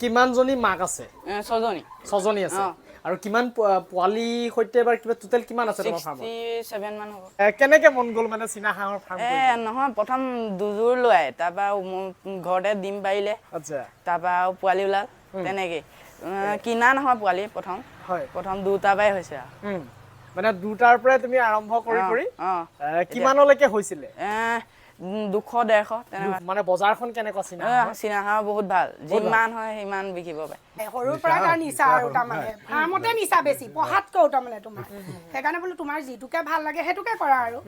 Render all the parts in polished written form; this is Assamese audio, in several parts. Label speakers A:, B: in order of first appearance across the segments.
A: কিমানজনী মাক আছে? ছজনী আছে। আৰু কিমান পোৱালি সৈতে এবাৰ কিবা টোটেল কিমান আছে তোমাৰ ফাৰ্মত?
B: 67 মান হ'ব।
A: কেনেকে মন গ'ল মানে চীনা হাঁহৰ ফাৰ্ম কৰিব?
B: নহয় প্ৰথম দুজোৰ লৈ তাৰপা ঘৰতে ডিম পাৰিলে।
A: আচ্ছা।
B: তাৰপা পোৱালি ওলাল তেনেকে। কিনা নহয় পোৱালি প্ৰথম দুটা পাই হৈছে আৰু।
A: মানে দুটাৰ পৰাই তুমি আৰম্ভ কৰি কিমানলৈকে হৈছিলে?
B: 200-150 তেনেকুৱা।
A: মানে বজাৰখন কেনেকুৱা চীনা হাঁহৰ?
B: চীনা হাঁহ বহুত ভাল, যিমান হয় সিমান বিকিব পাৰে।
C: সৰুৰ পৰা তাৰ নিচা আৰু তাৰমানে ফাৰ্মতে নিচা বেছি পঢ়াতকৈ তাৰমানে তোমাৰ সেইকাৰণে বোলো তোমাৰ যিটোকে ভাল লাগে সেইটোকে কৰা আৰু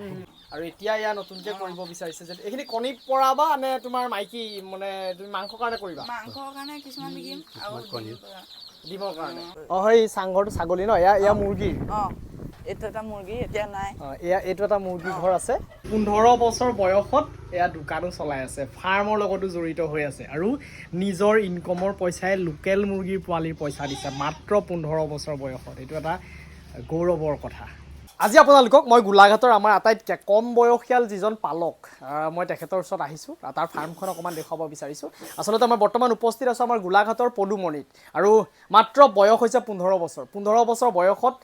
A: এতিয়া ইয়া নতুনকে কৰিব বিচাৰিছে যে এইখিনি কণী পৰাবা নে তোমাৰ মাইকী মানে তুমি মাংসৰ কাৰণে কৰিবা?
B: মাংসৰ কাৰণে কিছুমান বিকিম আৰু
A: ডিমৰ কাৰণে। সেই চাংঘৰটো ছাগলী ন? এয়া মুৰ্গী।
B: এইটো এটা মুৰ্গী এতিয়া নাই।
A: এইটো এটা মুৰ্গী ঘৰ আছে। 15 বছৰ বয়সত এয়া দোকানো চলাই আছে, ফাৰ্মৰ লগতো জড়িত হৈ আছে আৰু নিজৰ ইনকমৰ পইচাই লোকেল মুৰ্গীৰ পোৱালিৰ পইচা দিছে মাত্ৰ 15 বছৰ বয়সত। এইটো এটা গৌৰৱৰ কথা। আজি আপোনালোকক মই গোলাঘাটৰ আমাৰ আটাইতকৈ কম বয়সীয়াল যিজন পালক মই তেখেতৰ ওচৰত আহিছোঁ, তাৰ ফাৰ্মখন অকণমান দেখুৱাব বিচাৰিছোঁ। আচলতে মই বৰ্তমান উপস্থিত আছোঁ আমাৰ গোলাঘাটৰ পদুমণিত আৰু মাত্ৰ বয়স হৈছে 15 বছৰ। 15 বছৰ বয়সত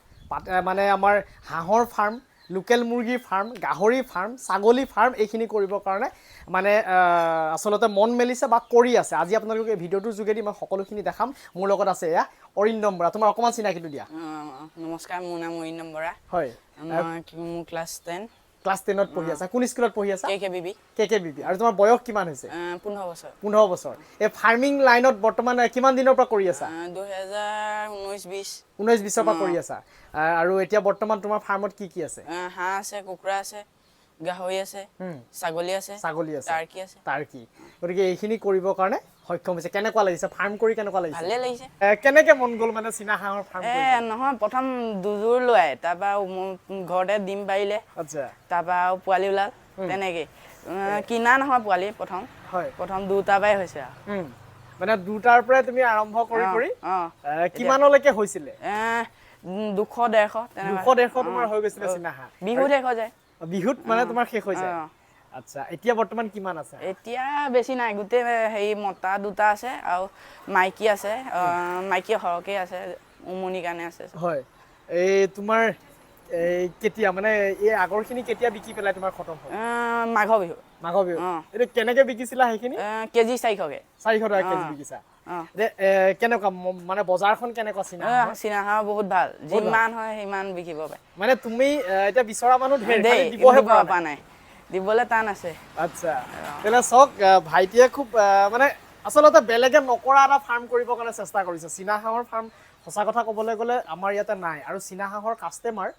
A: মানে আমাৰ হাঁহৰ ফাৰ্ম, লোকেল মুৰ্গীৰ ফাৰ্ম, গাহৰি ফাৰ্ম, ছাগলী ফাৰ্ম এইখিনি কৰিবৰ কাৰণে মানে আচলতে মন মেলিছে বা কৰি আছে। আজি আপোনালোকে এই ভিডিঅ'টোৰ যোগেদি মই সকলোখিনি দেখাম। মোৰ লগত আছে এয়া অৰিন্দম বৰা। তোমাৰ অকণমান চিনাকিটো দিয়া।
B: নমস্কাৰ, মোৰ নাম অৰিন্দম বৰা।
A: হয়,
B: মোৰ ক্লাছ 10
A: পঢ়ি আছা। কোন স্কুলত পঢ়ি আছা?
B: KKBB।
A: আৰু তোমাৰ বয়স কিমান হৈছে?
B: 15 বছৰ।
A: 15 বছৰ। এই ফাৰ্মিং লাইনত বৰ্তমান কিমান দিনৰ পৰা কৰি আছা?
B: 2019-20
A: পৰা কৰি আছা। আৰু এতিয়া বৰ্তমান তোমাৰ ফাৰ্মত কি কি আছে?
B: হাঁহ আছে, কুকুৰা আছে, গাহৰি আছে, ছাগলী আছে, টাৰ্কি। গতিকে এইখিনি কৰিবৰ কাৰণে সক্ষম হৈছে। কেনেকুৱা লাগিছে ফাৰ্ম কৰি? কেনেকুৱা লাগিছে? ভালে লাগিছে।
A: কেনেকে মন গ'ল মানে চীনা হাঁহৰ ফাৰ্ম কৰিব?
B: নহয় প্ৰথম দুজোৰ লৈ তাৰপা ঘৰতে ডিম পাৰিলে।
A: আচ্ছা।
B: তাৰপা পোৱালি ওলাল তেনেকে। কিনা নহয় পোৱালি প্ৰথম দুটা পাই হৈছে আৰু।
A: মানে দুটাৰ পৰাই তুমি আৰম্ভ কৰি কিমানলৈকে হৈছিলে?
B: 200-150 তেনেকুৱা।
A: 200-150 তোমাৰ হৈ গৈছিলে চীনা হাঁহ?
B: বিহুত শেষ হৈ যায়।
A: বিহুত মানে তোমাৰ শেষ হৈ যায়। আচ্ছা, এতিয়া বৰ্তমান কিমান আছে?
B: এতিয়া বেছি নাই, গোটেই মতা দুটা আছে আৰু মাইকী আছে। মাইকী সৰহকে আছে, উমনিৰ কাৰণে আছে।
A: হয়, এই তোমাৰ কেতিয়া মানে এই আগৰখিনি কেতিয়া বিকি পেলাই তোমাৰ খতম হ'ল?
B: মাঘৰ বিহু।
A: এইটো কেনেকে বিকিছিলা সেইখিনি?
B: কেজি 400কে।
A: 400 টকা কেজি বিকিছা? কেনেকুৱা মানে বজাৰখন কেনেকুৱা চীনা হাঁহৰ?
B: চীনা হাঁহ বহুত ভাল, যিমান হয় সিমান বিকিব পাৰে।
A: মানে তুমি এতিয়া বিচৰা মানুহ দিবহে পৰা
B: নাই, দিবলৈ টান আছে।
A: আচ্ছা, তেনে চাওক ভাইটিয়ে খুব মানে আচলতে বেলেগে নকৰা এটা ফাৰ্ম কৰিবৰ কাৰণে চেষ্টা কৰিছে। চীনা হাঁহৰ ফাৰ্ম সঁচা কথা ক'বলৈ গ'লে আমাৰ ইয়াতে নাই। আৰু চীনা হাঁহৰ কাষ্টমাৰ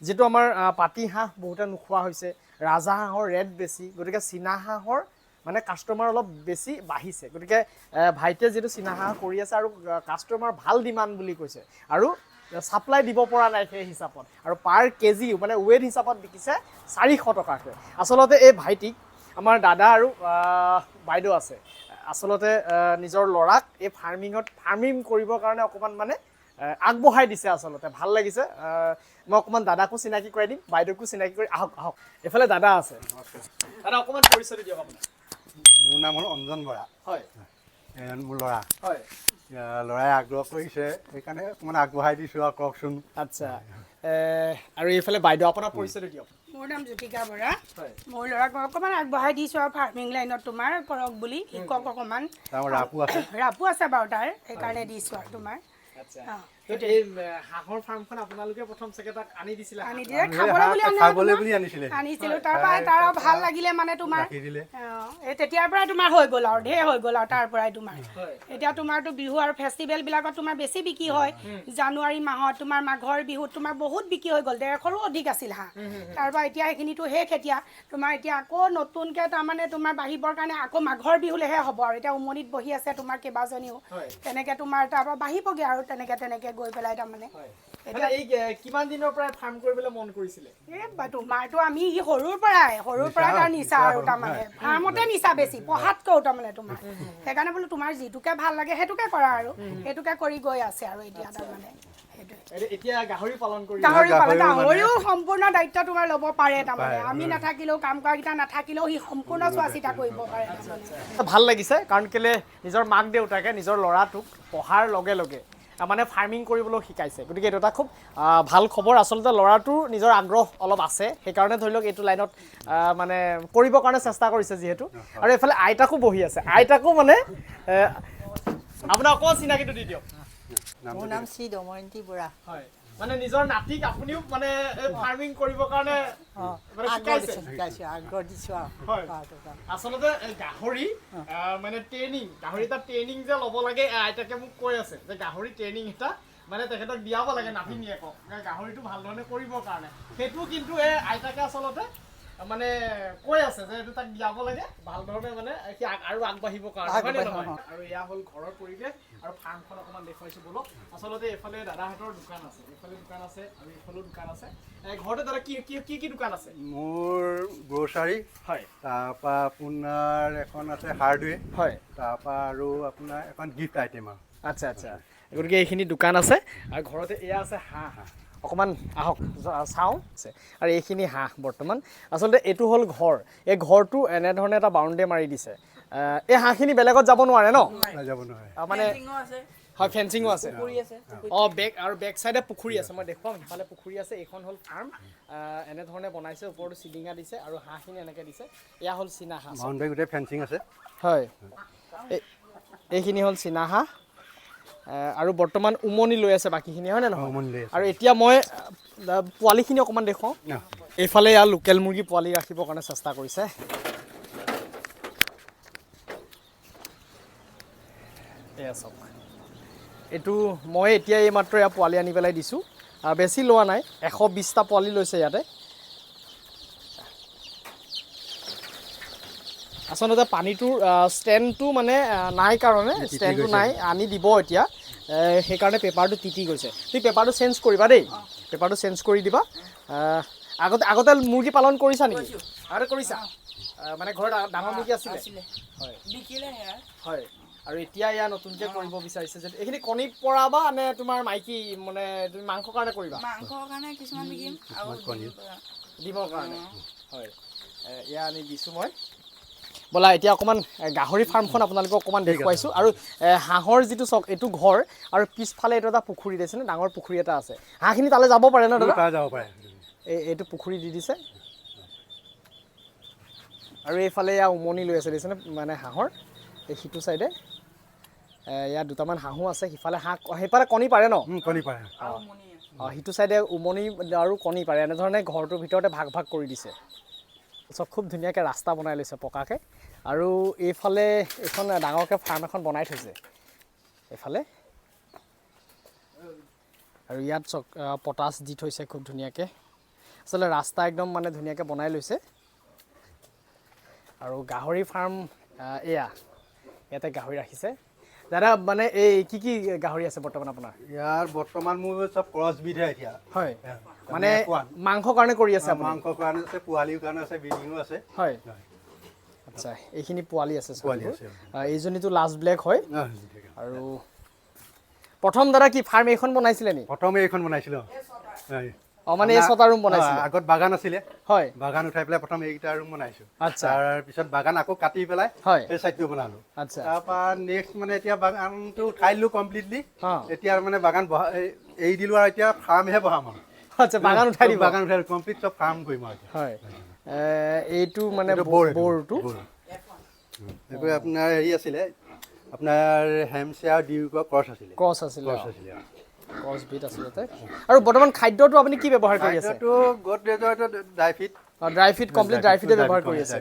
A: যিটো আমাৰ পাতি হাঁহ বহুতে নোখোৱা হৈছে, ৰাজহাঁহৰ ৰেট বেছি, গতিকে চীনা হাঁহৰ মানে কাষ্টমাৰ অলপ বেছি বাঢ়িছে। গতিকে ভাইটিয়ে যিটো চীনা হাঁহ কৰি আছে আৰু কাষ্টমাৰ ভাল ডিমাণ্ড বুলি কৈছে আৰু ছাপ্লাই দিব পৰা নাই সেই হিচাপত। আৰু পাৰ কেজি মানে ৱেট হিচাপত বিকিছে 400 টকাকৈ। আচলতে এই ভাইটিক আমাৰ দাদা আৰু বাইদেউ আছে। আচলতে নিজৰ ল'ৰাক এই ফাৰ্মিং কৰিবৰ কাৰণে অকণমান মানে আগবঢ়াই দিছে। আচলতে ভাল লাগিছে। মই অকণমান দাদাকো চিনাকি কৰাই দিম, বাইদেউকো চিনাকি কৰি আহক। এইফালে দাদা আছে। দাদা অকণমান পৰিচয় দিয়ক আপোনাৰ।
D: মোৰ নাম হ'ল অঞ্জন বৰা।
A: হয়,
D: মোৰ ল'ৰা।
A: হয়,
D: ল'ৰাই আগ্ৰহ কৰিছে সেইকাৰণে অকণমান আগবঢ়াই দিছোঁ আৰু কওকচোন।
A: আচ্ছা, আৰু এইফালে বাইদেউ আপোনাৰ পৰিচয়টো দিয়ক।
C: মোৰ নাম জ্যোতিকা বৰা। মোৰ ল'ৰাক অকণমান আগবঢ়াই দিছোঁ আৰু ফাৰ্মিং লাইনত তোমাৰ কৰক বুলি শিকক অকণমান। ৰাপো আছে বাৰু তাৰ, সেইকাৰণে দিছোঁ আৰু তোমাৰ।
A: এই হাঁহৰ ফাৰ্মখন আপোনালোকে প্ৰথম চাগে তাক আনি দিছিলে?
D: খাবলৈ বুলি
C: আনিছিলোঁ। তাৰ ভাল লাগিলে মানে তোমাৰ এই তেতিয়াৰ পৰাই তোমাৰ হৈ গ'ল আৰু ঢেৰ হৈ গ'ল আৰু তাৰ পৰাই তোমাৰ। এতিয়া তোমাৰতো বিহু আৰু ফেষ্টিভেলবিলাকত তোমাৰ বেছি বিক্ৰী হয়। জানুৱাৰী মাহত তোমাৰ মাঘৰ বিহুত তোমাৰ বহুত বিক্ৰী হৈ গ'ল, 150ৰো অধিক আছিল হাঁহ। তাৰপৰা এতিয়া সেইখিনিতো শেষ। এতিয়া তোমাৰ এতিয়া আকৌ নতুনকৈ তাৰমানে তোমাৰ বাঢ়িবৰ কাৰণে আকৌ মাঘৰ বিহুলৈহে হ'ব আৰু। এতিয়া উমনিত বহি আছে তোমাৰ কেইবাজনীও, তেনেকৈ তোমাৰ তাৰপৰা বাঢ়িবগৈ আৰু তেনেকৈ গৈ পেলাই তাৰমানে।
A: কিমান দিনৰ পৰা ফাৰ্ম কৰিবলৈ মন কৰিছিলে?
C: তোমাৰতো আমি সৰুৰ পৰাই তাৰ নিচা আৰু তাৰমানে ফাৰ্মতে নিচা বেছি পঢ়াতকৈ তাৰমানে তোমাৰ সেইকাৰণে বোলো তোমাৰ যিটোকে ভাল লাগে সেইটোকে কৰা আৰু সেইটোকে কৰি গৈ আছে আৰু এতিয়া তাৰমানে।
A: এতিয়া গাহৰি পালন কৰি
C: গাহৰিও সম্পূৰ্ণ দায়িত্ব তোমাৰ ল'ব পাৰে তাৰমানে আমি নাথাকিলেও কাম কৰাকেইটা নাথাকিলেও সি সম্পূৰ্ণ চোৱা চিতা কৰিব পাৰে
A: ভাল লাগিছে কাৰণ কেলে নিজৰ মাক দেউতাকে নিজৰ ল'ৰাটোক পঢ়াৰ লগে লগে মানে ফাৰ্মিং কৰিবলৈ শিকাইছে গতিকে এইটো এটা খুব ভাল খবৰ আচলতে ল'ৰাটোৰ নিজৰ আগ্ৰহ অলপ আছে সেইকাৰণে ধৰি লওক এইটো লাইনত মানে কৰিবৰ কাৰণে চেষ্টা কৰিছে যিহেতু আৰু এইফালে আইতাকো বহি আছে আইতাকো মানে আপোনাৰ অকণমান চিনাকিটো দি দিয়ক
E: মোৰ নাম শ্ৰী দময়ন্তী বৰা
A: হয় মানে নিজৰ নাতিক আপুনিও মানে ফাৰ্মিং কৰিবৰ কাৰণে
E: আগ্ৰহ দিছোঁ
A: আচলতে গাহৰি মানে গাহৰি এটা ট্ৰেইনিং যে ল'ব লাগে আইতাকে মোক কৈ আছে যে গাহৰি ট্ৰেইনিং এটা মানে তেখেতক দিয়াব লাগে নাতিনীয়েকক গাহৰিটো ভালধৰণে কৰিবৰ কাৰণে সেইটো কিন্তু এই আইতাকে আচলতে মানে কৈ আছে যে এইটো তাক দিয়াব লাগে ভালধৰণে মানে সি আৰু আগবাঢ়িবৰ কাৰণে আৰু এয়া হ'ল ঘৰৰ পৰিৱেশ আৰু ফাৰ্মখন অকণমান দেখুৱাইছোঁ বলক আচলতে এইফালে দাদাহঁতৰ দোকান আছে এইফালে দোকান আছে আৰু এইফালেও দোকান আছে ঘৰতে দাদা কি দোকান আছে
D: মোৰ গ্ৰ'চাৰী
A: হয়
D: তাৰপৰা আপোনাৰ এখন আছে হাৰ্ডৱেৰ
A: হয়
D: তাৰপৰা আৰু আপোনাৰ এখন গিফ্ট আইটেম আৰু
A: আচ্ছা গতিকে এইখিনি দোকান আছে আৰু ঘৰতে এয়া আছে হাঁহ অকণমান আহক চাওঁ আৰু এইখিনি হাঁহ বৰ্তমান আচলতে এইটো হ'ল ঘৰ এই ঘৰটো এনেধৰণে এটা বাউণ্ডেৰী মাৰি দিছে এই হাঁহখিনি বেলেগত যাব নোৱাৰে ন
D: যাব নোৱাৰে
A: মানে হয় ফেঞ্চিঙো আছে বেক চাইডে পুখুৰী আছে মই দেখুৱাম সিফালে পুখুৰী আছে এইখন হ'ল ফাৰ্ম এনেধৰণে বনাইছে ওপৰতো চিলিঙা দিছে আৰু হাঁহখিনি এনেকৈ দিছে এয়া হ'ল চীনা হাঁহ
D: বাউণ্ডেৰী গোটেই ফেঞ্চিং আছে
A: হয় এইখিনি হ'ল চীনা হাঁহ আৰু বৰ্তমান উমনি লৈ আছে বাকীখিনি হয় নে নহয় আৰু এতিয়া মই পোৱালিখিনি অকণমান দেখুৱাওঁ এইফালে ইয়াৰ লোকেল মুৰ্গী পোৱালি ৰাখিবৰ কাৰণে চেষ্টা কৰিছে এয়া চাওক এইটো মই এতিয়া এইমাত্ৰ এয়া পোৱালি আনি পেলাই দিছোঁ বেছি লোৱা নাই 120টা পোৱালি লৈছে ইয়াতে আচলতে পানীটোৰ ষ্টেণ্ডটো মানে নাই কাৰণে ষ্টেণ্ডটো নাই আনি দিব এতিয়া সেইকাৰণে পেপাৰটো তিতি গৈছে তুমি পেপাৰটো চেঞ্জ কৰিবা দেই পেপাৰটো চেঞ্জ কৰি দিবা আগতে মুৰ্গী পালন কৰিছা নেকি আৰু কৰিছা মানে ঘৰত ডাঙৰ মুৰ্গী আছিলে হয় আৰু এতিয়া এয়া নতুনকৈ কৰিব বিচাৰিছে যে এইখিনি কণী পৰাবা নে তোমাৰ মাইকী মানে তুমি মাংসৰ কাৰণে কৰিবা দিবৰ কাৰণে হয় এয়া আনি দিছোঁ মই ব'লা এতিয়া অকণমান গাহৰি ফাৰ্মখন আপোনালোকক অকণমান দেখুৱাইছোঁ আৰু হাঁহৰ যিটো চক এইটো ঘৰ আৰু পিছফালে এইটো এটা পুখুৰী দিছেনে ডাঙৰ পুখুৰী এটা আছে হাঁহখিনি তালৈ যাব পাৰে ন দাদা
D: যাব পাৰে
A: এইটো পুখুৰী দি দিছে আৰু এইফালে এয়া উমনি লৈ আছে দিছেনে মানে হাঁহৰ এই সিটো চাইডে ইয়াত দুটামান হাঁহো আছে সেইফালে কণী পাৰে ন
D: কণী পাৰে
A: সিটো চাইডে উমনি আৰু কণী পাৰে এনেধৰণে ঘৰটোৰ ভিতৰতে ভাগ কৰি দিছে চব খুব ধুনীয়াকৈ ৰাস্তা বনাই লৈছে পকাকৈ আৰু এইফালে এইখন ডাঙৰকৈ ফাৰ্ম এখন বনাই থৈছে এইফালে আৰু ইয়াত পটাছ দি থৈছে খুব ধুনীয়াকৈ আচলতে ৰাস্তা একদম মানে ধুনীয়াকৈ বনাই লৈছে আৰু গাহৰি ফাৰ্ম এয়া ইয়াতে গাহৰি ৰাখিছে দাদা মানে এই কি গাহৰি আছে বৰ্তমান আপোনাৰ
D: ইয়াৰ বৰ্তমান মোৰ চব ক্ৰছ বিধে এতিয়া
A: হয় মানে মাংসৰ কাৰণে কৰি আছে
D: মাংসৰ কাৰণে আছে পোৱালিৰ কাৰণে আছে ব্ৰিডিঙো আছে
A: হয় আচ্ছা এইখিনি পোৱালি আছে এইজনীটো লাষ্ট ব্লেক হয় আৰু প্ৰথম দাদা কি ফাৰ্ম এইখন বনাইছিলে নি
D: প্ৰথমে এইখন বনাইছিলোঁ
A: মানে এই 6টা ৰুম বনাইছিল
D: আগত বাগান আছিলে
A: হয়
D: বাগান উঠাই পেলাই প্ৰথম এইকেইটা ৰুম বনাইছোঁ
A: আচ্ছা
D: তাৰপিছত বাগান আকৌ কাটি পেলাই
A: হয়
D: এই চাইডটো বনালোঁ
A: আচ্ছা
D: তাৰপৰা নেক্সট মানে এতিয়া বাগানটো উঠাই দিলোঁ কমপ্লিটলি এতিয়া মানে বাগান এৰি দিলোঁ আৰু এতিয়া ফাৰ্মহে বহাম আৰু
A: আচ্ছা বাগান উঠাই
D: কমপ্লিট চব ফাৰ্ম কৰিম আৰু
A: হয় এইটো মানে বৰটো
D: এইটো আপোনাৰ হেৰি আছিলে আপোনাৰ হেমশ্বেয়াৰ ডিউকৰ ক্ৰছ আছিলে
A: ক্ৰছ বিট আচলতে আৰু বৰ্তমান খাদ্যটো আপুনি কি ব্যৱহাৰ কৰি আছে
D: খাদ্যটো গডৰেজৰ
A: ড্ৰাই ফিড কমপ্লিট ড্ৰাই ফিডে ব্যৱহাৰ কৰি আছে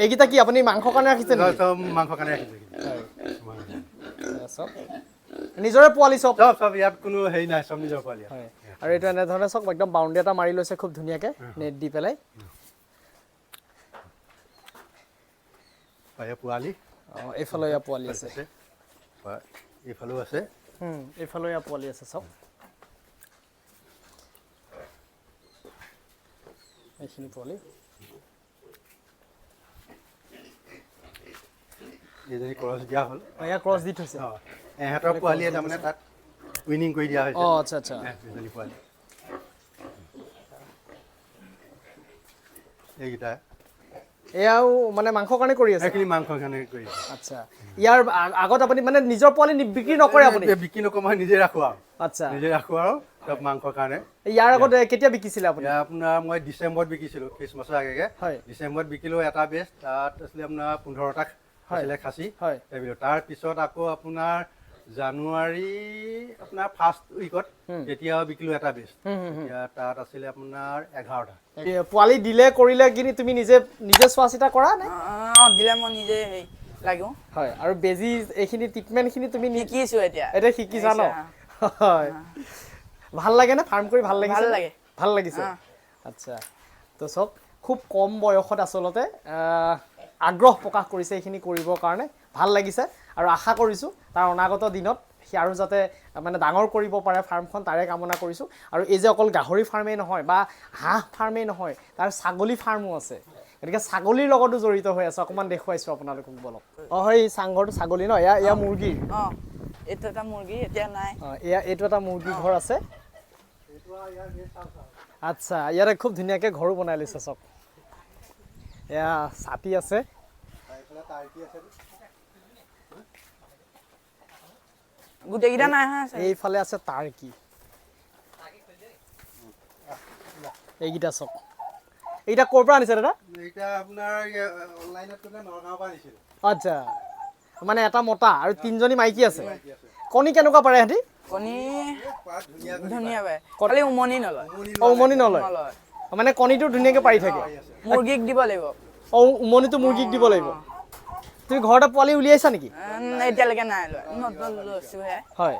A: এইকেইটা কি আপুনি মাংসৰ কাৰণে ৰাখিছে
D: মাংসৰ কাৰণে ৰাখিছে
A: চব নিজৰে পোৱালি চব
D: ইয়াত কোনো হেৰি নাই চব নিজৰ পোৱালি
A: হয় আৰু এইটো এনেধৰণে চব একদম বাউণ্ডেৰী এটা মাৰি লৈছে খুব ধুনীয়াকৈ নেট দি পেলাই
D: পোৱালি
A: এইফালে এয়া পোৱালি আছে
D: এইফালেও আছে
A: এইফালে এয়া পোৱালি আছে চব এইখিনি পোৱালি
D: এইজনী ক্ৰছ দিয়া হ'ল
A: এয়া ক্ৰছ দি থৈছে
D: এহঁতৰ পোৱালিয়ে তাৰমানে তাত উইনিং কৰি দিয়া হৈছে
A: অঁ আচ্ছা আচ্ছা
D: বেজনী পোৱালি এইকেইটা
A: এয়াও মানে মাংসৰ কাৰণে কৰি আছে
D: এইখিনি মাংসৰ কাৰণে কৰি আছে
A: আচ্ছা ইয়াৰ আগত আপুনি মানে নিজৰ পোৱালি বিক্ৰী নকৰে আপুনি
D: বিক্ৰী নকৰোঁ মই নিজে ৰাখোঁ আৰু
A: আচ্ছা
D: নিজে ৰাখোঁ আৰু চব মাংসৰ কাৰণে
A: ইয়াৰ আগত কেতিয়া বিকিছিলে আপুনি
D: আপোনাৰ মই ডিচেম্বৰত বিকিছিলোঁ খ্ৰীষ্টমাছৰ আগেগে
A: হয়
D: ডিচেম্বৰত বিকিলোঁ এটা বেচ তাত আছিলে আপোনাৰ 15টা আছিলে খাচী
A: হয়
D: তাৰপিছত আকৌ আপোনাৰ জানুৱাৰী আপোনাৰ ফাৰ্ষ্ট উইকত তেতিয়া বিকিলোঁ এটা বেচ এতিয়া তাত আছিলে আপোনাৰ 11টা
A: পোৱালি দিলে কৰিলে কিনি তুমি নিজে চোৱা চিতা কৰা নে
B: দিলে মই নিজে লাগো
A: হয় আৰু বেজি এইখিনি ট্ৰিটমেণ্টখিনি তুমি
B: শিকিছোঁ এতিয়া
A: শিকিছা ন হয় ভাল লাগে নে ফাৰ্ম কৰি ভাল লাগিছে ভাল লাগিছে আচ্ছা তো চব খুব কম বয়সত আচলতে আগ্ৰহ প্ৰকাশ কৰিছে এইখিনি কৰিবৰ কাৰণে ভাল লাগিছে আৰু আশা কৰিছোঁ তাৰ অনাগত দিনত সি আৰু যাতে মানে ডাঙৰ কৰিব পাৰে ফাৰ্মখন তাৰে কামনা কৰিছোঁ আৰু এই যে অকল গাহৰি ফাৰ্মেই নহয় বা হাঁহ ফাৰ্মেই নহয় তাৰ ছাগলী ফাৰ্মো আছে গতিকে ছাগলীৰ লগতো জড়িত হৈ আছে অকণমান দেখুৱাইছোঁ আপোনালোকক বলক অঁ হয় চাংঘৰটো ছাগলী ন এয়া মুৰ্গীৰ
B: অঁ এইটো এটা মুৰ্গী এতিয়া নাই
A: অঁ এইটো এটা মুৰ্গী ঘৰ আছে আচ্ছা ইয়াতে খুব ধুনীয়াকৈ ঘৰো বনাই লৈছে চব এয়া ছাতি আছে
B: গোটেইকেইটা নাই হা
A: এইফালে আছে টাৰ্কি এইকেইটা চব এইকেইটা ক'ৰ পৰা আনিছে দাদা
D: এইটা আপোনাৰ অনলাইনত নগাঁৱৰ পৰা আনিছিলোঁ
A: আচ্ছা মানে এটা মতা আৰু 3জনী মাইকী আছে কণী কেনেকুৱা পাৰে সিহঁতি
B: কণী ধুনীয়া পায় খালি উমনি নলয়
A: উমনি নলয় মানে কণীটো ধুনীয়াকৈ পাৰি থাকে
B: মুৰ্গীক দিব লাগিব
A: উমনিটো মুৰ্গীক দিব লাগিব তুমি ঘৰতে পোৱালি উলিয়াইছা নেকি
B: এতিয়ালৈকে নাই লোৱা নতুন লৈছোঁহে
A: হয়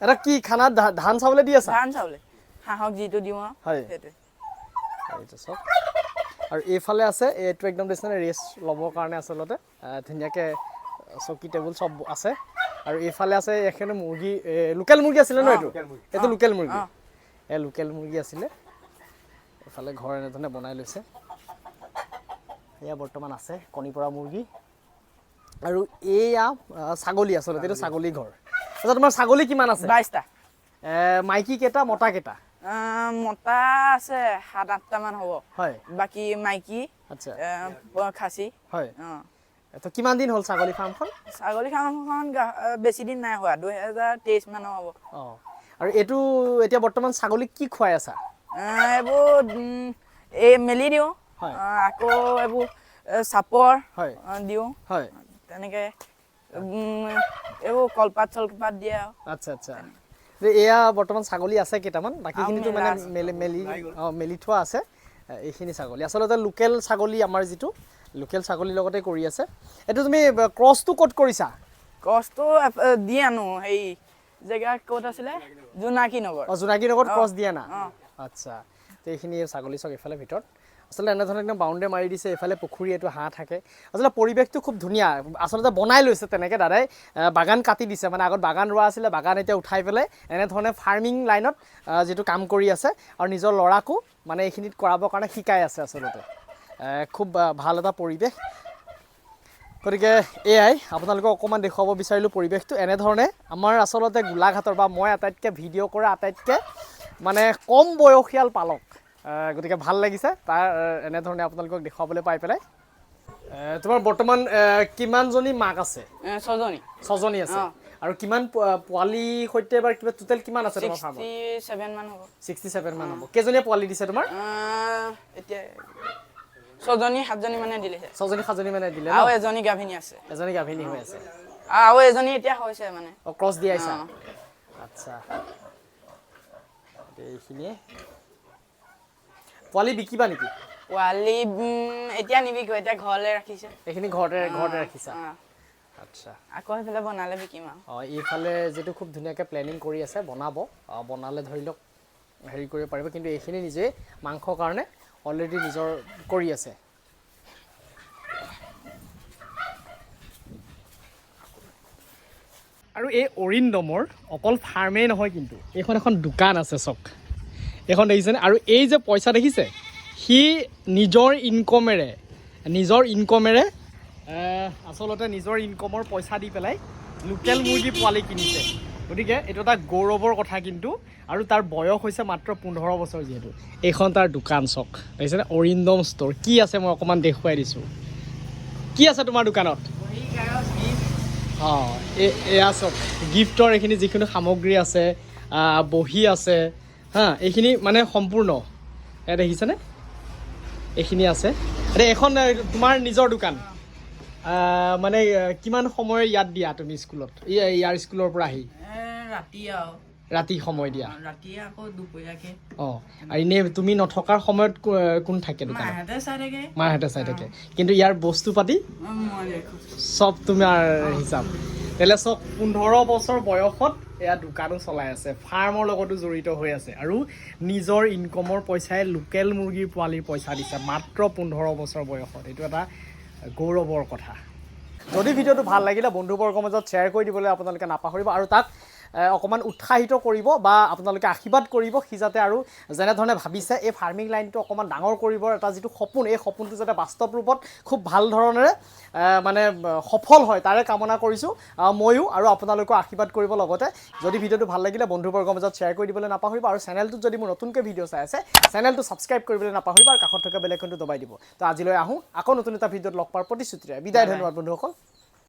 A: এটা কি খানা ধান চাউলে দি আছা
B: ধান চাউলে হাঁহক যিটো দিওঁ
A: হয়
B: সেইটোৱে
A: এইটো চব আৰু এইফালে আছে এইটো একদম দেখিছেনে ৰেষ্ট ল'বৰ কাৰণে আচলতে ধুনীয়াকৈ চকী টেবুল চব আছে আৰু এইফালে আছে এখানে মুৰ্গী লোকেল মুৰ্গী আছিলে ন এইটো লোকেল মুৰ্গী লোকেল মুৰ্গী আছিলে এইফালে ঘৰ এনেধৰণে বনাই লৈছে এয়া বৰ্তমান আছে কণী পৰা মুৰ্গী আৰু এয়া ছাগলী আচলতে এইটো ছাগলী ঘৰ আচ্ছা তোমাৰ ছাগলী কিমান আছে
B: 22টা
A: মাইকী কেইটা মতা কেইটা
B: মতা আছে 7-8টা মান হ'ব
A: হয়
B: বাকী মাইকী
A: আচ্ছা
B: খাচী
A: হয় তো কিমান দিন হ'ল ছাগলী ফাৰ্মখন
B: ছাগলী ফাৰ্মখন বেছি দিন নাই হোৱা 2023 মানৰ হ'ব
A: অঁ আৰু এইটো এতিয়া বৰ্তমান ছাগলীক কি খুৱাই আছা
B: এইবোৰ এই মেলি দিওঁ
A: হয়
B: আকৌ এইবোৰ চাপৰ
A: হয়
B: দিওঁ
A: হয়
B: তেনেকৈ এইবোৰ কলপাত চলপাত দিয়ে আৰু
A: আচ্ছা আচ্ছা এয়া বৰ্তমান ছাগলী আছে কেইটামান বাকীখিনিতো মানে মেলি থোৱা আছে এইখিনি ছাগলী আচলতে লোকেল ছাগলী আমাৰ যিটো লোকেল ছাগলীৰ লগতে কৰি আছে এইটো তুমি ক্ৰছটো ক'ত কৰিছা
B: ক্ৰছটো দি আনো হেৰি জেগা ক'ত আছিলে জোনাকী নগৰ
A: জোনাকী নগৰত ক্ৰছ দিয়া না আচ্ছা তো এইখিনি ছাগলী চক এইফালে ভিতৰত আচলতে এনেধৰণে একদম বাউণ্ডেৰী মাৰি দিছে এইফালে পুখুৰী এইটো হাঁহ থাকে আচলতে পৰিৱেশটো খুব ধুনীয়া আচলতে বনাই লৈছে তেনেকৈ দাদাই বাগান কাটি দিছে মানে আগত বাগান ৰোৱা আছিলে বাগান এতিয়া উঠাই পেলাই এনেধৰণে ফাৰ্মিং লাইনত যিটো কাম কৰি আছে আৰু নিজৰ ল'ৰাকো মানে এইখিনিত কৰাবৰ কাৰণে শিকাই আছে আচলতে খুব ভাল এটা পৰিৱেশ গতিকে এয়াই আপোনালোকক অকণমান দেখুৱাব বিচাৰিলোঁ পৰিৱেশটো এনেধৰণে আমাৰ আচলতে গোলাঘাটৰ বা মই আটাইতকৈ ভিডিঅ' কৰা আটাইতকৈ মানে কম বয়সীয়াল পালক গতিকে ভাল লাগিছে তাৰ এনেধৰণে আপোনালোকক দেখুৱাবলৈ পাই পেলাই তোমাৰ বৰ্তমান কিমানজনী মাক আছে 6জনী আছে আৰু কিমান পোৱালি সৈতে এবাৰ কিবা টোটেল কিমান আছে তোমাৰ ফাৰ্মত
B: 67 মান হ'ব
A: 67 মান হ'ব কেইজনীয়ে পোৱালি দিছে তোমাৰ
B: এতিয়া 6জনী 7জনী মানে দিলেছে
A: 6জনী 7জনী মানে দিলে
B: আৰু এজনী গাভিনী আছে
A: এজনী গাভিনী হৈ আছে
B: আৰু এজনী এতিয়া হৈছে মানে
A: ক্ৰছ দিয়াইছা আচ্ছা এইখিনিয়ে পোৱালি বিকিবা নেকি
B: পোৱালি এতিয়া নিবিকো এতিয়া ঘৰলৈ ৰাখিছে
A: এইখিনি ঘৰতে ৰাখিছা আচ্ছা
B: আকৌ সেইফালে বনালে বিকিম আৰু
A: এইফালে যিটো খুব ধুনীয়াকৈ প্লেনিং কৰি আছে বনালে ধৰি লওক হেৰি কৰিব পাৰিব কিন্তু এইখিনি নিজে মাংসৰ কাৰণে অলৰেডি নিজৰ কৰি আছে আৰু এই অৰিন্দমৰ অকল ফাৰ্মেই নহয় কিন্তু এইখন এখন দোকান আছে চক এইখন দেখিছেনে আৰু এই যে পইচা দেখিছে সি নিজৰ ইনকমেৰে আচলতে নিজৰ ইনকমৰ পইচা দি পেলাই লোকেল মুৰ্গী পোৱালি কিনিছে গতিকে এইটো এটা গৌৰৱৰ কথা কিন্তু আৰু তাৰ বয়স হৈছে মাত্ৰ 15 বছৰ যিহেতু এইখন তাৰ দোকান চক দেখিছেনে অৰিন্দম ষ্ট'ৰ কি আছে মই অকণমান দেখুৱাই দিছোঁ কি আছে তোমাৰ দোকানত অঁ এয়া চব গিফ্টৰ এইখিনি যিখিনি সামগ্ৰী আছে বহী আছে হা এইখিনি মানে সম্পূৰ্ণ এয়া দেখিছেনে এইখিনি আছে এতিয়া এখন তোমাৰ নিজৰ দোকান মানে কিমান সময় ইয়াত দিয়া তুমি স্কুলত ইয়াৰ স্কুলৰ পৰা আহি ৰাতি সময় দিয়া অঁ আৰু এনেই তুমি নথকাৰ সময়ত কোন থাকে দোকানত মাহঁতে চাই থাকে কিন্তু ইয়াৰ বস্তু পাতি চব তোমাৰ হিচাপ তেলে চব 15 বছৰ বয়সত এয়া দোকানো চলাই আছে ফাৰ্মৰ লগতো জড়িত হৈ আছে আৰু নিজৰ ইনকমৰ পইচাই লোকেল মুৰ্গীৰ পোৱালিৰ পইচা দিছে মাত্ৰ 15 বছৰ বয়সত এইটো এটা গৌৰৱৰ কথা যদি ভিডিঅ'টো ভাল লাগিলে বন্ধুবৰ্গৰ মাজত শ্বেয়াৰ কৰি দিবলৈ আপোনালোকে নাপাহৰিব আৰু তাক অকণমান উৎসাহিত কৰিব বা আপোনালোকে আশীৰ্বাদ কৰিব সি যাতে আৰু যেনেধৰণে ভাবিছে এই ফাৰ্মিং লাইনটো অকণমান ডাঙৰ কৰিবৰ এটা যিটো সপোন এই সপোনটো যাতে বাস্তৱ ৰূপত খুব ভাল ধৰণেৰে মানে সফল হয় তাৰে কামনা কৰিছোঁ ময়ো আৰু আপোনালোকেও আশীৰ্বাদ কৰিব লগতে যদি ভিডিঅ'টো ভাল লাগিলে বন্ধুবৰ্গৰ মাজত শ্বেয়াৰ কৰি দিবলৈ নাপাহৰিব আৰু চেনেলটোত যদি মোৰ নতুনকৈ ভিডিঅ' চাই আছে চেনেলটো ছাবস্ক্ৰাইব কৰিবলৈ নাপাহৰিব আৰু কাষত থকা বেল আইকনটো দবাই দিব তো আজিলৈ আহোঁ আকৌ নতুন এটা ভিডিঅ'ত লগ পোৱাৰ প্ৰতিশ্ৰুতিৰে বিদায় ধন্যবাদ বন্ধুসকল